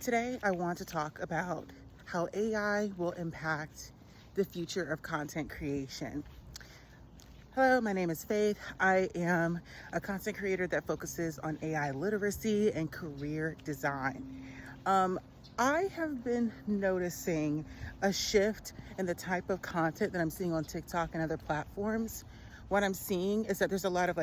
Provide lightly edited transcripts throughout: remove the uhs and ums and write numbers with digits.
Today, I want to talk about how AI will impact the future of content creation. Hello, my name is Faith. I am a content creator that focuses on AI literacy and career design. I have been noticing a shift in the type of content that I'm seeing on TikTok and other platforms. What I'm seeing is that there's a lot of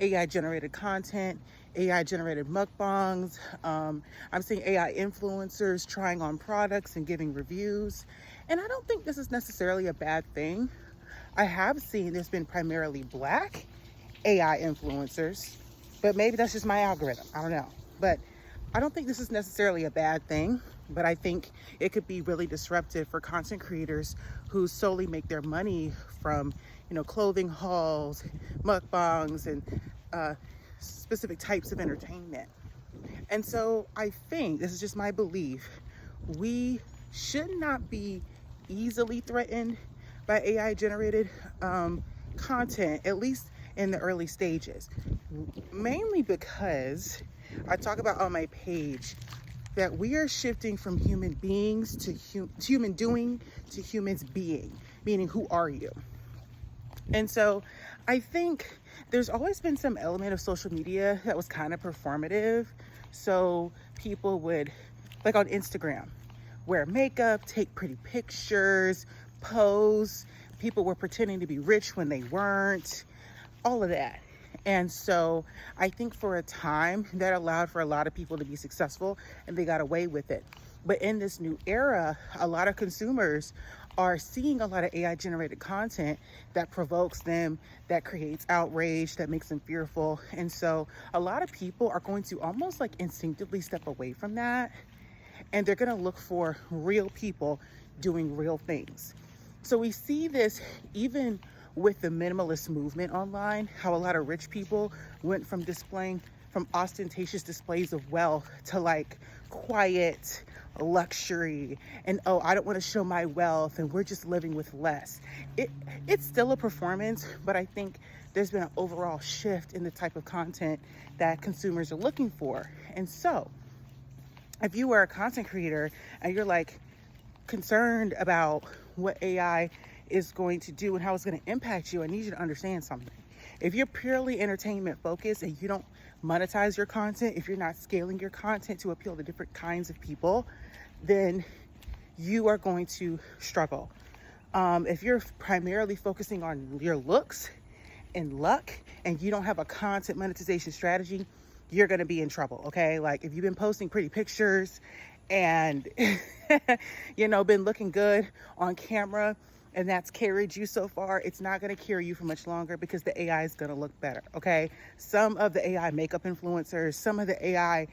AI generated content, AI generated mukbangs. I'm seeing AI influencers trying on products and giving reviews. And I don't think this is necessarily a bad thing. I have seen there's been primarily Black AI influencers, but maybe that's just my algorithm. I don't know. But I don't think this is necessarily a bad thing, but I think it could be really disruptive for content creators who solely make their money from, clothing hauls, mukbangs, and specific types of entertainment. And so I think, this is just my belief, we should not be easily threatened by AI generated content, at least in the early stages. Mainly because I talk about on my page that we are shifting from human beings to human doing to humans being, meaning who are you? And so I think there's always been some element of social media that was kind of performative. So people would, like on Instagram, wear makeup, take pretty pictures, pose. People were pretending to be rich when they weren't, all of that. And so I think for a time that allowed for a lot of people to be successful and they got away with it. But in this new era, a lot of consumers are seeing a lot of AI generated content that provokes them, that creates outrage, that makes them fearful. And so a lot of people are going to almost like instinctively step away from that. And they're going to look for real people doing real things. So we see this even with the minimalist movement online, how a lot of rich people went from displaying from ostentatious displays of wealth to like quiet luxury and, oh, I don't want to show my wealth and we're just living with less. It's still a performance, but I think there's been an overall shift in the type of content that consumers are looking for. And so if you are a content creator and you're like concerned about what AI is going to do and how it's going to impact you, I need you to understand something. If you're purely entertainment focused and you don't monetize your content, if you're not scaling your content to appeal to different kinds of people, then you are going to struggle. If you're primarily focusing on your looks and luck and you don't have a content monetization strategy, you're going to be in trouble. Okay. Like if you've been posting pretty pictures and, been looking good on camera, and that's carried you so far, it's not going to carry you for much longer because the AI is going to look better. Okay. Some of the AI makeup influencers, some of the AI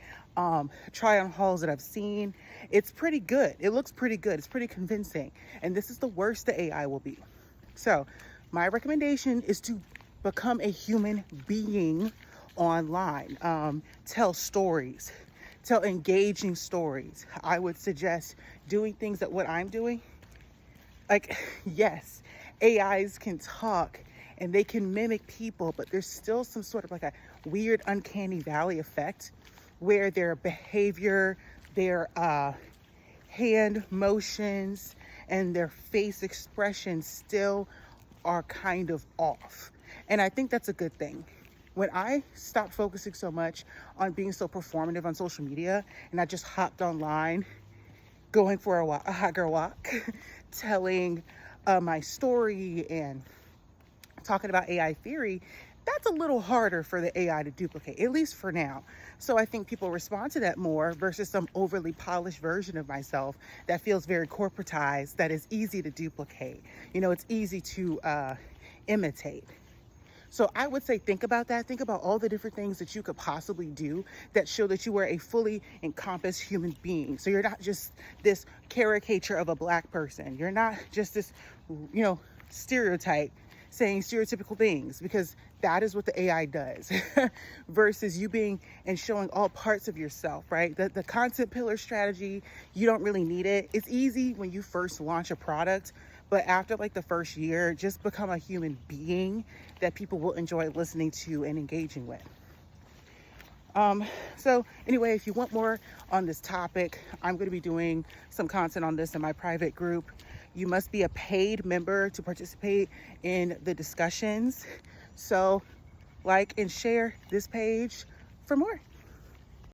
try on hauls that I've seen, it's pretty good. It looks pretty good. It's pretty convincing. And this is the worst the AI will be. So my recommendation is to become a human being online. Tell stories, tell engaging stories. I would suggest doing things that what I'm doing. Like, yes, AIs can talk and they can mimic people, but there's still some sort of like a weird uncanny valley effect where their behavior, their hand motions, and their face expressions still are kind of off. And I think that's a good thing. When I stopped focusing so much on being so performative on social media and I just hopped online, going for a hot girl walk, telling my story and talking about AI theory, that's a little harder for the AI to duplicate, at least for now. So I think people respond to that more versus some overly polished version of myself that feels very corporatized, that is easy to duplicate. It's easy to imitate. So I would say, think about that. Think about all the different things that you could possibly do that show that you are a fully encompassed human being. So you're not just this caricature of a Black person. You're not just this, stereotype saying stereotypical things, because that is what the AI does versus you being and showing all parts of yourself, right? The content pillar strategy, you don't really need it. It's easy when you first launch a product, but after like the first year, just become a human being that people will enjoy listening to and engaging with. So anyway, if you want more on this topic, I'm going to be doing some content on this in my private group. You must be a paid member to participate in the discussions. So like and share this page for more.